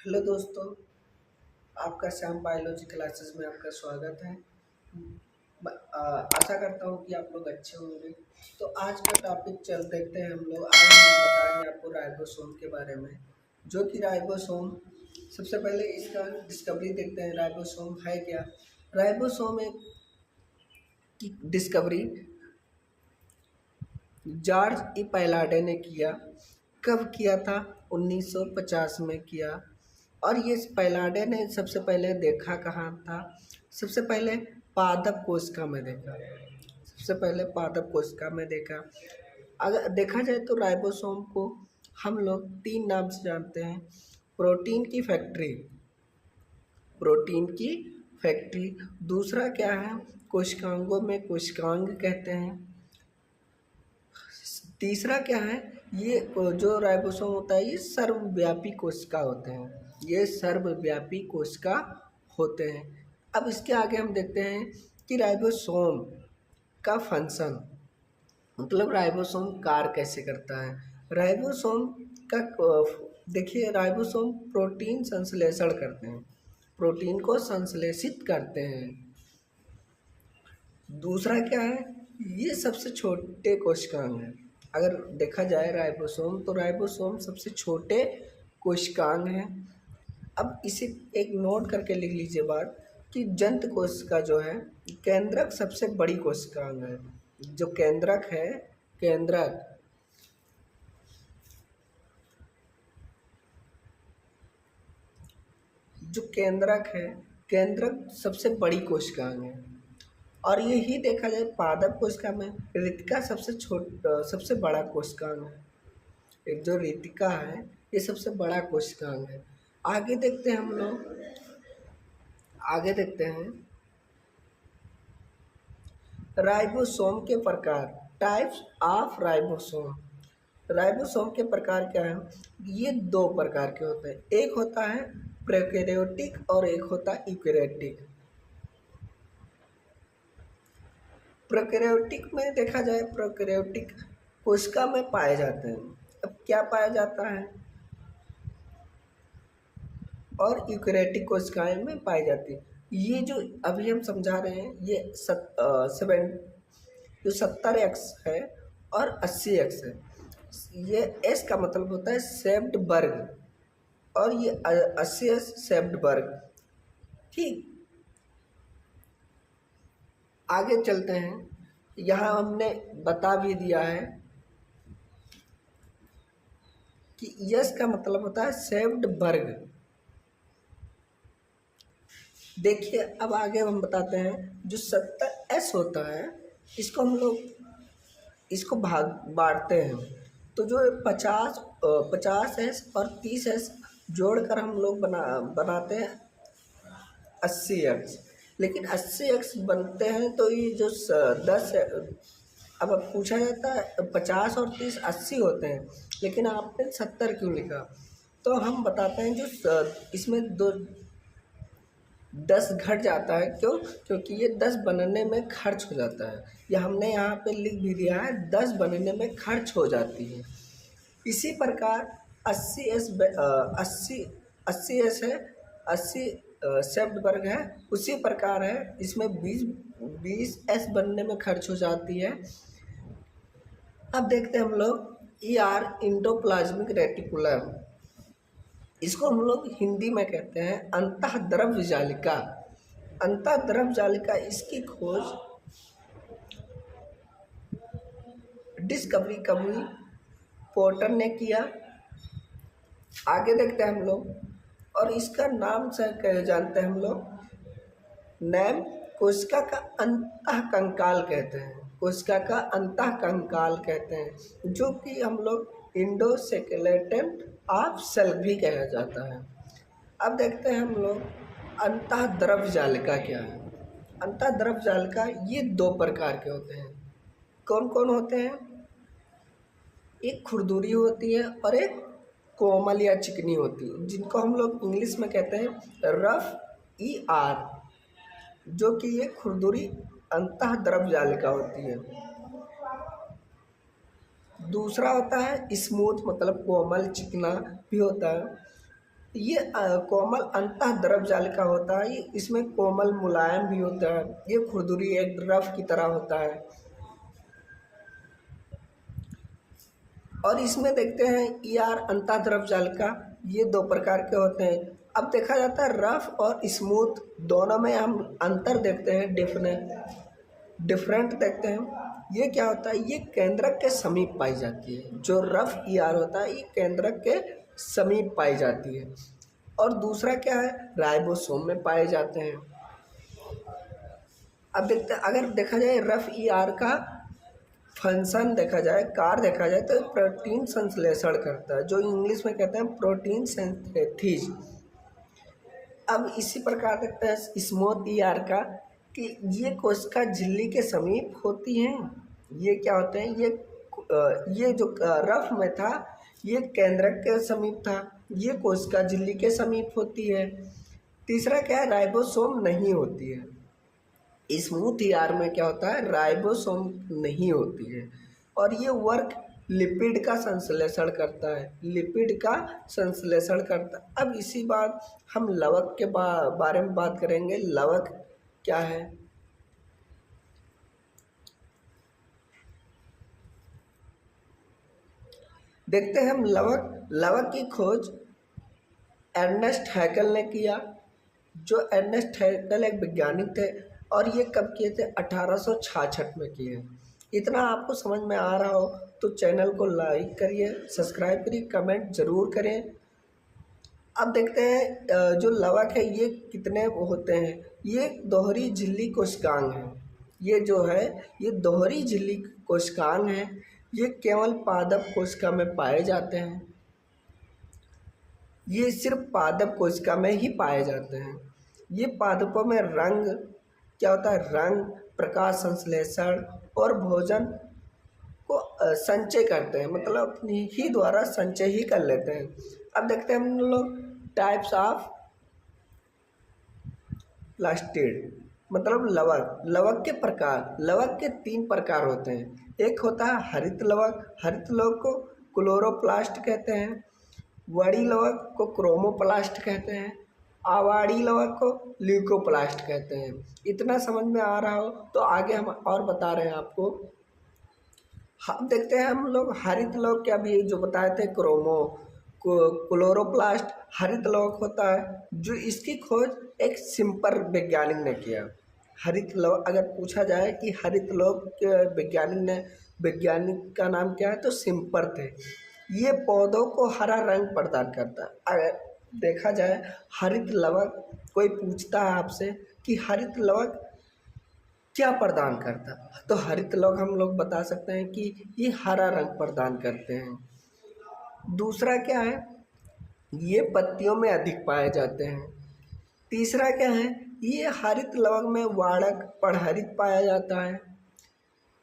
Hello दोस्तों, आपका Shyam biology classes में आपका स्वागत है। आशा करता हूँ कि आप लोग अच्छे होंगे। तो आज का टॉपिक चल देखते हैं हम लोग। आज हम बताएंगे आपको राइबोसोम के बारे में, जो कि राइबोसोम सबसे पहले इसका डिस्कवरी देखते हैं। राइबोसोम है क्या? राइबोसोम एक की डिस्कवरी जॉर्ज ई पैलाडे ने किया। कब किया था? 1950 में किया। और ये पैलाडे ने सबसे पहले देखा कहाँ था? सबसे पहले पादप कोशिका में देखा। सबसे पहले पादप कोशिका में देखा। अगर देखा जाए तो राइबोसोम को हम लोग तीन नाम से जानते हैं। प्रोटीन की फैक्ट्री, प्रोटीन की फैक्ट्री। दूसरा क्या है? कोशिकांगों में कोशिकांग कहते हैं। तीसरा क्या है? ये जो राइबोसोम होता है ये सर्वव्यापी कोशिका होते हैं। ये सर्वव्यापी कोशिका होते हैं। अब इसके आगे हम देखते हैं कि राइबोसोम का फंक्शन, मतलब राइबोसोम कार्य कैसे करता है। राइबोसोम का देखिए, राइबोसोम प्रोटीन संश्लेषण करते हैं, प्रोटीन को संश्लेषित करते हैं। दूसरा क्या है? ये सबसे छोटे कोशिकांग हैं। अगर देखा जाए राइबोसोम, तो राइबोसोम सबसे छोटे कोशिकांग हैं। अब इसे एक नोट करके लिख लीजिए बात, कि जंत कोशिका जो है, केंद्रक सबसे बड़ी कोशिकांग है। जो केंद्रक है, केंद्रक जो केंद्रक है, केंद्रक सबसे बड़ी कोशिकांग है। और यही देखा जाए पादप कोशिका में रितिका सबसे बड़ा कोशिकांग है। एक जो रितिका है ये सबसे बड़ा कोशिकांग है। आगे देखते हैं हम लोग, आगे देखते हैं राइबोसोम के प्रकार, टाइप्स ऑफ राइबोसोम। राइबोसोम के प्रकार क्या है? ये दो प्रकार के होते हैं। एक होता है प्रोकैरियोटिक और एक होता है यूकैरियोटिक। प्रोकैरियोटिक में देखा जाए, प्रोकैरियोटिक कोशिका में पाए जाते हैं। अब क्या पाया जाता है? और यूकैरियोटिक कोशिकाएं में पाई जाती है। ये जो अभी हम समझा रहे हैं, ये 70x है और 80x है। ये S का मतलब होता है शेप्ड वर्ग, और ये 80S शेप्ड वर्ग। ठीक, आगे चलते हैं। यहाँ हमने बता भी दिया है कि यस का मतलब होता है शेप्ड वर्ग। देखिए, अब आगे हम बताते हैं। जो 70S होता है, इसको हम लोग इसको भाग बांटते हैं। तो जो 50S और 30S जोड़कर हम लोग बनाते हैं 80X। लेकिन 80X बनते हैं तो ये जो 10, अब पूछा जाता है 50 और 30 80 होते हैं, लेकिन आपने 70 क्यों लिखा? तो हम बताते हैं जो इसमें दो 10 घट जाता है। क्यों? क्योंकि ये 10 बनने में खर्च हो जाता है। या हमने यहाँ पे लिख भी दिया है 10 बनने में खर्च हो जाती है। इसी प्रकार 80S है, 80 शेप्ड वर्ग है। उसी प्रकार है, इसमें 20S बनने में खर्च हो जाती है। अब देखते हैं हम लोग इंडोप्लाज्मिक रेटिकुलम। इसको हम लोग हिंदी में कहते हैं अंतःद्रव्य जालिका। अंतःद्रव्य जालिका, इसकी खोज डिस्कवरी कब हुई? पोर्टर ने किया। आगे देखते हैं हम लोग, और इसका नाम से जानते हैं हम लोग, नैम कोशिका का अंतःकंकाल कहते हैं। कोशिका का अंतःकंकाल कहते हैं, जो कि हम लोग इंडोस्केलेटन ऑफ सेल भी कहा जाता है। अब देखते हैं हम लोग अंतःद्रव्य जालिका क्या है। अंतःद्रव्य जालिका ये दो प्रकार के होते हैं। कौन कौन होते हैं? एक खुरदुरी होती है और एक कोमल या चिकनी होती है, जिनको हम लोग इंग्लिश में कहते हैं रफ, जो कि ये खुरदुरी अंतःद्रव्य जालिका होती है। दूसरा होता है स्मूथ, मतलब कोमल चिकना भी होता है। ये कोमल अंतः द्रव जालिका होता है। इसमें कोमल मुलायम भी होता है। ये खुरदुरी एक द्रव की तरह होता है। और इसमें देखते हैं ER अंतः द्रव जालिका, ये दो प्रकार के होते हैं। अब देखा जाता है रफ और स्मूथ, दोनों में हम अंतर देखते हैं, डिफरेंट देखते हैं। ये क्या होता है, ये केंद्रक के समीप पाई जाती है। जो रफ ER होता है ये केंद्रक के समीप पाई जाती है। और दूसरा क्या है, राइबोसोम में पाए जाते हैं। अब देखते हैं, अगर देखा जाए रफ ER का फंक्शन देखा जाए, कार्य देखा जाए, तो प्रोटीन संश्लेषण करता है, जो इंग्लिश में कहते हैं प्रोटीन सिंथेसिस। अब इसी प्रकार देखते हैं स्मूथ ER का, कि ये कोशिका झिल्ली के समीप होती हैं। ये क्या होते हैं, ये जो रफ में था ये केंद्रक के समीप था, ये कोशिका झिल्ली के समीप होती है। तीसरा क्या है, राइबोसोम नहीं होती है। स्मूथ ER में क्या होता है, राइबोसोम नहीं होती है। और ये वर्क लिपिड का संश्लेषण करता है, लिपिड का संश्लेषण करता है। अब इसी बात हम लवक के बारे में बात करेंगे। लवक क्या है, देखते हैं हम। लवक की खोज अर्नेस्ट हैकेल ने किया। जो अर्नेस्ट हैकेल एक वैज्ञानिक थे, और ये कब किए थे, 1866 में किए। इतना आपको समझ में आ रहा हो तो चैनल को लाइक करिए, सब्सक्राइब करिए, कमेंट ज़रूर करें। अब देखते हैं जो लवक है ये कितने होते हैं। ये दोहरी झिल्ली कोशिकांग है। ये जो है ये दोहरी झिल्ली कोशिकांग है। ये केवल पादप कोशिका में पाए जाते हैं। ये सिर्फ पादप कोशिका में ही पाए जाते हैं। ये पादपों में रंग क्या होता है, रंग, प्रकाश संश्लेषण और भोजन को संचय करते हैं, मतलब अपनी ही द्वारा संचय ही कर लेते हैं। अब देखते हैं हम लोग टाइप्स ऑफ प्लास्टिड, मतलब लवक के प्रकार। लवक के 3 प्रकार होते हैं। एक होता है हरित लवक, हरित लवक को क्लोरोप्लास्ट कहते हैं। वड़ी लवक को क्रोमोप्लास्ट कहते हैं। आवाड़ी लवक को ल्यूकोप्लास्ट कहते हैं। इतना समझ में आ रहा हो तो आगे हम और बता रहे हैं आपको। हम देखते हैं हम लोग हरित लवक क्या, भी जो बताए थे क्लोरोप्लास्ट हरित लवक होता है, जो इसकी खोज एक सिंपल वैज्ञानिक ने किया। हरित लवक अगर पूछा जाए कि हरित लवक के वैज्ञानिक का नाम क्या है, तो सिंपल थे। ये पौधों को हरा रंग प्रदान करता है। अगर देखा जाए हरित लवक, कोई पूछता है आपसे कि हरित लवक क्या प्रदान करता है, तो हरित लवक हम लोग बता सकते हैं कि ये हरा रंग प्रदान करते हैं। दूसरा क्या है, ये पत्तियों में अधिक पाए जाते हैं। तीसरा क्या है, ये हरित लवक में वाड़क पड़हरित पाया जाता है।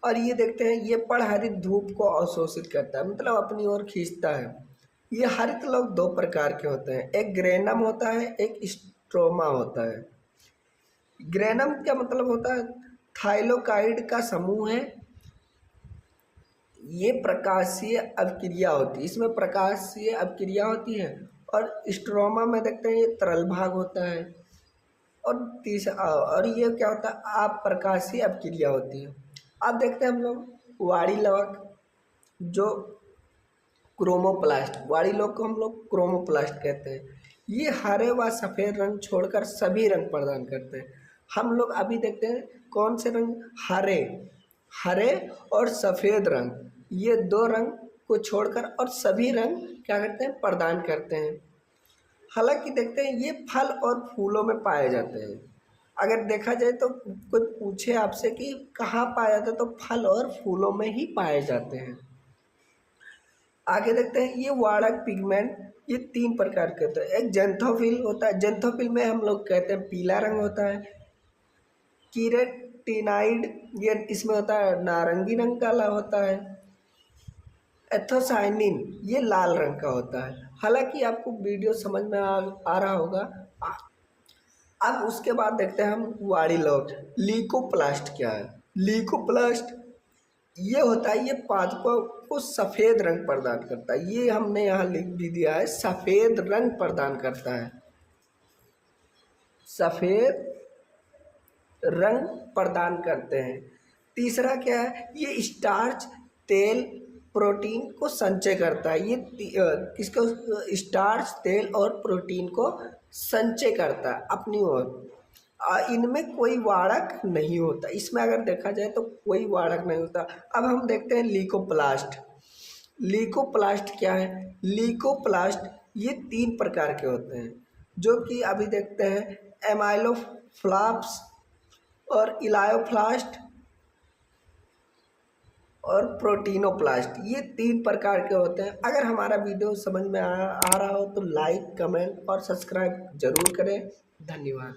और ये देखते हैं ये पड़हरित धूप को अवशोषित करता है, मतलब अपनी ओर खींचता है। ये हरित लवक 2 प्रकार के होते हैं, एक ग्रेनम होता है, एक स्ट्रोमा होता है। ग्रेनम क्या मतलब होता है, थाइलोकाइड का समूह है। ये प्रकाशीय अभिक्रिया होती है, इसमें प्रकाशीय अभिक्रिया होती है। और स्ट्रोमा में देखते हैं ये तरल भाग होता है। और ये क्या होता है, अप्रकाशीय अभिक्रिया होती है। अब देखते हैं हम लोग वाड़ी लवक, जो क्रोमोप्लास्ट, वाड़ी लवक को हम लोग क्रोमोप्लास्ट कहते हैं। ये हरे व सफ़ेद रंग छोड़कर सभी रंग प्रदान करते हैं। हम लोग अभी देखते हैं कौन से रंग, हरे और सफ़ेद रंग, ये 2 रंग को छोड़कर और सभी रंग क्या करते हैं, प्रदान करते हैं। हालांकि देखते हैं ये फल और फूलों में पाए जाते हैं। अगर देखा जाए तो कोई पूछे आपसे कि कहाँ पाया जाता है, तो फल और फूलों में ही पाए जाते हैं। आगे देखते हैं ये वाड़क पिगमेंट, ये 3 प्रकार के होते हैं। एक जेंथोफिल होता है, जेंथोफिल में हम लोग कहते हैं पीला रंग होता है। कीरेटिनाइड, ये इसमें होता है नारंगी रंग का होता है। एथोसाइनिन, ये लाल रंग का होता है। हालांकि आपको वीडियो समझ में आ रहा होगा। अब उसके बाद देखते हैं हम वाड़ी लवक। ल्यूकोप्लास्ट क्या है, ल्यूकोप्लास्ट ये होता है, ये पादपों को सफ़ेद रंग प्रदान करता है। ये हमने यहाँ लिख भी दिया है, सफ़ेद रंग प्रदान करता है, सफ़ेद रंग प्रदान करते हैं। तीसरा क्या है, ये स्टार्च, तेल, प्रोटीन को संचय करता है। ये किसको, स्टार्च, तेल और प्रोटीन को संचय करता है अपनी ओर। इनमें कोई वाहक नहीं होता, इसमें अगर देखा जाए तो कोई वाहक नहीं होता। अब हम देखते हैं ल्यूकोप्लास्ट। ल्यूकोप्लास्ट क्या है, ल्यूकोप्लास्ट ये 3 प्रकार के होते हैं, जो कि अभी देखते हैं एमाइलोफ्लास्ट और इलायोप्लास्ट और प्रोटीनोप्लास्ट, ये 3 प्रकार के होते हैं। अगर हमारा वीडियो समझ में आ रहा हो तो लाइक, कमेंट और सब्सक्राइब जरूर करें। धन्यवाद।